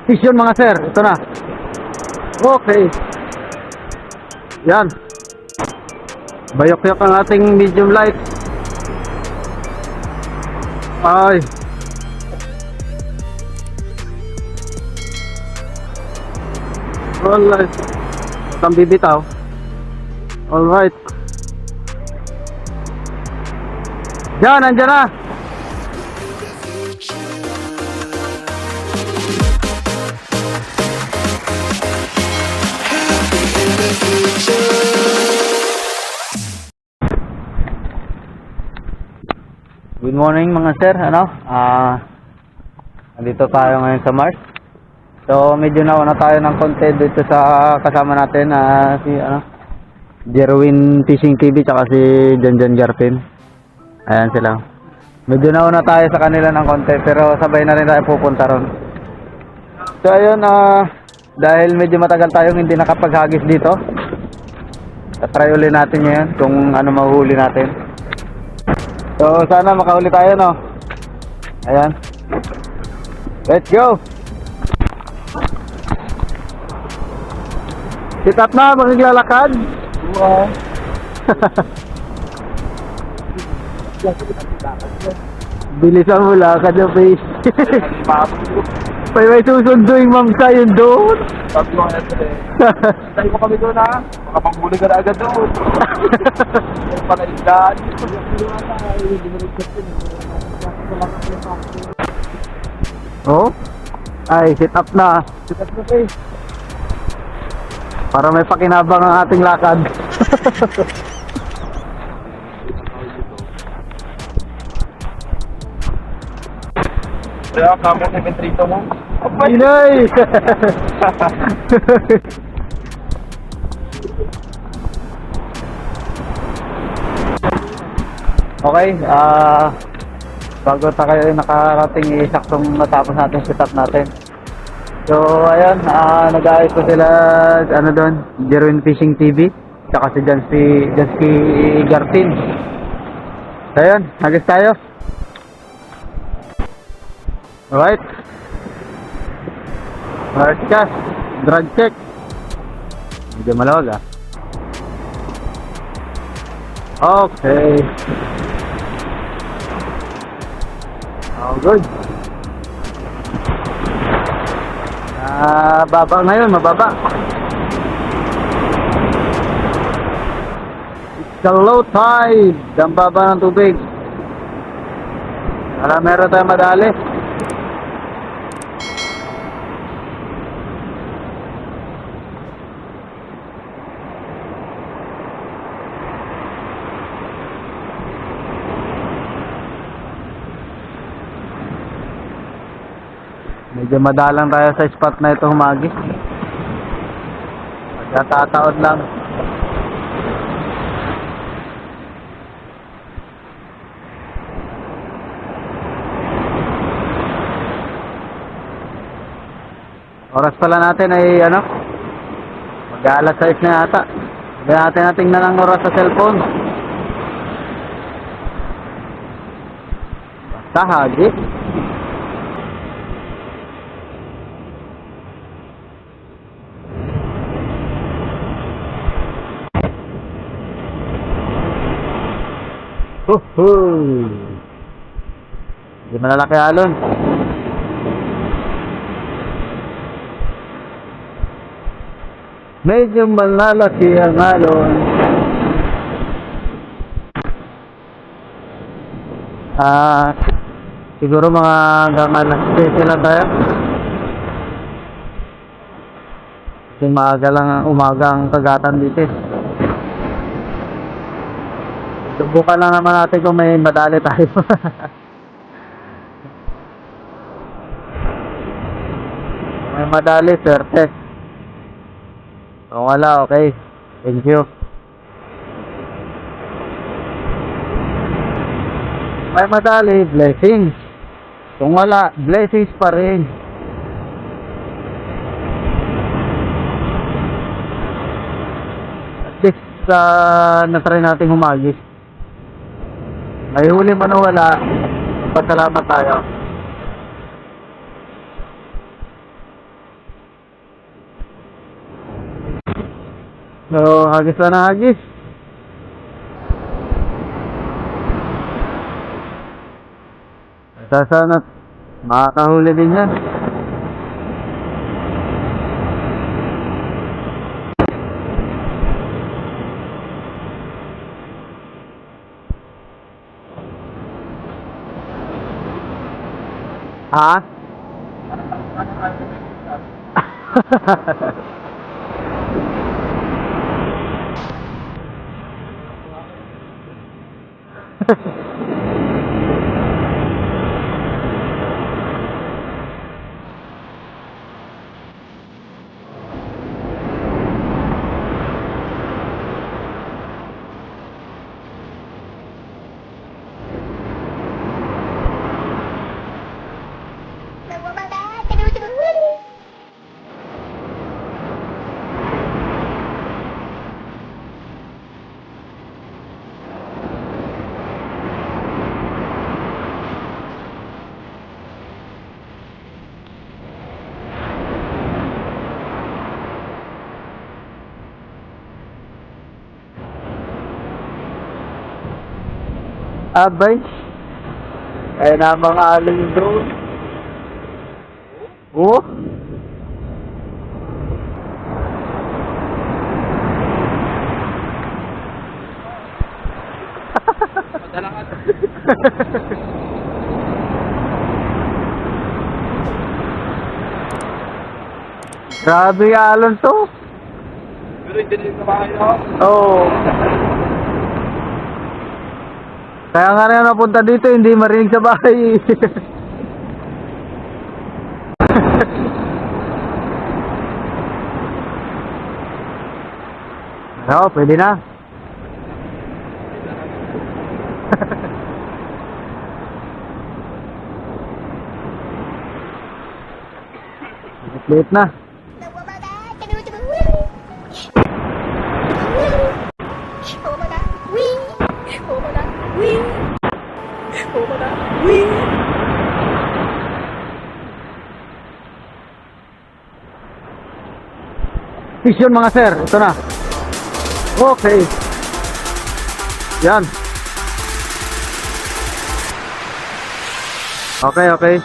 Vision mga sir, ito na. Okay. Yan. Bayok-yok ang ating medium light. Ay. Alright. Itang bibitaw. Alright. Yan, andyan na. Good morning mga sir, nandito tayo ngayon sa Mars. So medyo nauna tayo ng konti dito sa kasama natin si Jerwin Fishing TV tsaka si Janjan Garpin. Ayan sila. Medyo nauna tayo sa kanila ng konti pero sabay na rin tayo pupunta ron. So ayun, dahil medyo matagal tayong hindi nakapaghagis dito, try ulit natin ngayon kung ano mahuli natin. So sana makahuli tayo, no? Ayan. Let's go! Sit up na, maglalakad. Wow. Bilisan mo lakad yung face. May susunduin ma'am sa'yo doon. Tatlo nga ito eh. Tayo mo kami doon ha. Makapanghuli ka na agad doon. Palaindaan. Oh? Ay, sit up na. Sit up na face. Para may pakinabang ang ating lakad. Kaya kamo sa inventrito mo. Inay! Okay, bago tayo nakarating isaktong matapos natin setup natin. So ayun, nag-aayos ko sila doon, Jerwin Fishing TV, tsaka si Jansky Garpin. So ayun, nagis tayo. Alright. Alright cast, drag check. Medyo malawag Okay. Oh, good. Baba ngayon, mababa. It's the low tide. Ang baba ng tubig. Para meron tayong madali. Medyo madalang tayo sa spot na ito humagi. Magkatataon lang. Oras pala natin ay mag-aalas 6 na yata. Hindi natin tingnan ang oras sa cellphone. Basta hagi. Hindi malalaki alon. Medyo malalaki ang alon. Siguro mga hanggang alas 10 lang tayo. Kasi maaga lang umaga ang kagatan dito. Subukan lang naman natin kung may madali tayo. May madali, swerte. Kung wala, okay. Thank you. May madali, blessings. Kung wala, blessings pa rin. At least, na-try natin humagis. May huli man o wala, pasalamat tayo. So, hagis na hagis. Sana makakahuli din yan. Ha? Abay. Kaya na mga alin doon. Oh. Madala ka. Grabe yung alon to. Pero hindi na yung bahay ako. Oo. Kaya nga rin napunta dito, hindi marinig sa bahay. Oo, pwede na. Late na. Vision mga sir, ito na. Okay. Yan. Okay, okay.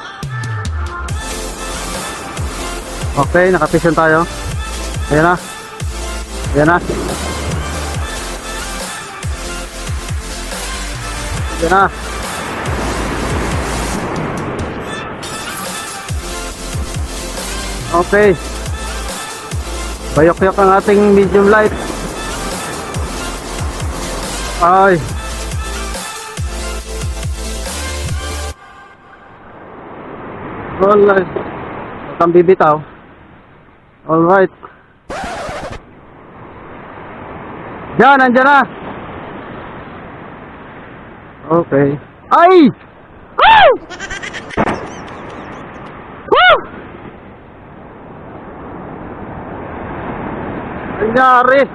Okay, nakapisyon tayo. Ayan na. Ayan na. Ayan na. Okay. Bayok-yok ang ating medium light. Ay. Alright. Huwag kang bibitaw. Alright. Diyan, nandiyan na. Okay. Ay! Ay! Woo! Nangyari.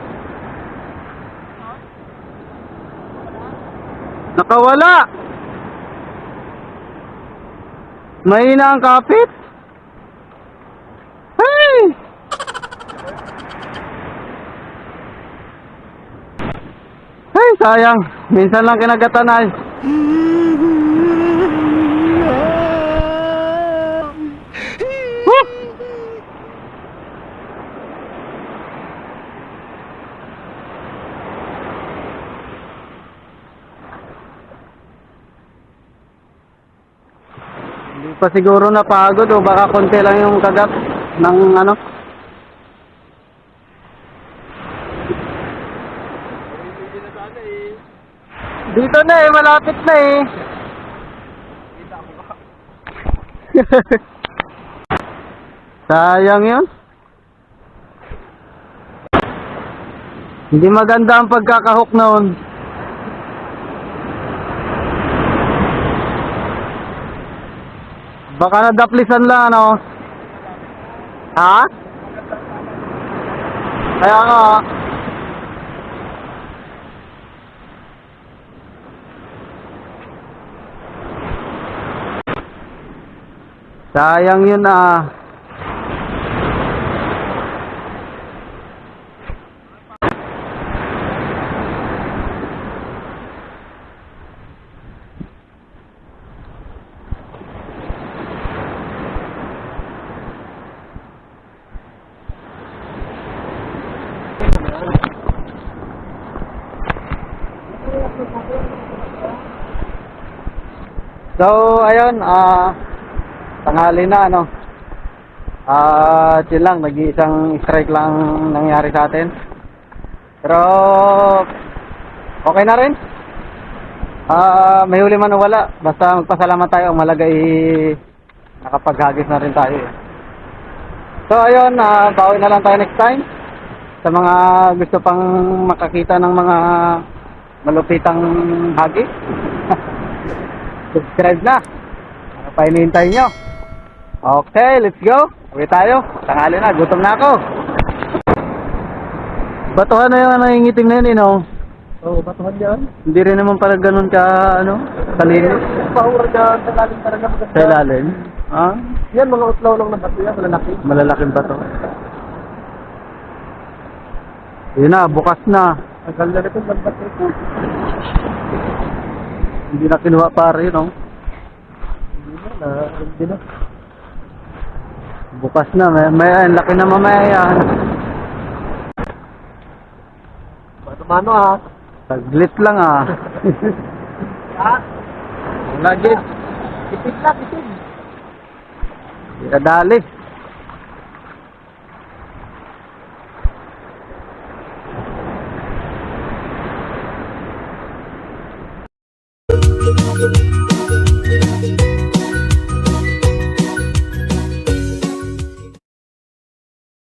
Nakawala. Mahina ang kapit. Hey! Hey, sayang. Minsan lang kinagatan ay. Woo! Hindi pa siguro napagod o baka konti lang yung kagat ng ano. Hindi na sana eh. Dito na eh, malapit na eh. Kita mo ba? Sayang yun. Hindi maganda ang pagkakahok noon. Baka nadaplisan lang ano. Ha? Kaya nga. Sayang yun ah. So, ayun, tanghali na, ano. Yun lang, nag-iisang strike lang nangyari sa atin. Pero, okay na rin. May huli man o wala. Basta magpasalamat tayo. Ang malaga nakapaghagis na rin tayo. So, ayun, bawi na lang tayo next time. Sa mga gusto pang makakita ng mga malupitang hagis. Subscribe na. Ano pa hinihintay nyo? Okay, let's go. Uwi tayo. Tanghali na, gutom na ako. Batuhan na yung nangingiting na yun, no? Oo, batuhan yan. Hindi rin naman parang ganun ka, kalinis. Paura dyan, sa lalim talaga maganda. Sa ilalim. Yan, mga utlaw lang na bato yan, malalaki. Malalaking bato. Yun na, bukas na. Ang ganda nito, magbato ito. Hindi na kinuha pare, no? Hindi na. Bukas na, may laki na mamaya yan. Mano Saglit lang Lagi. Tipid lang, tipid. Dali.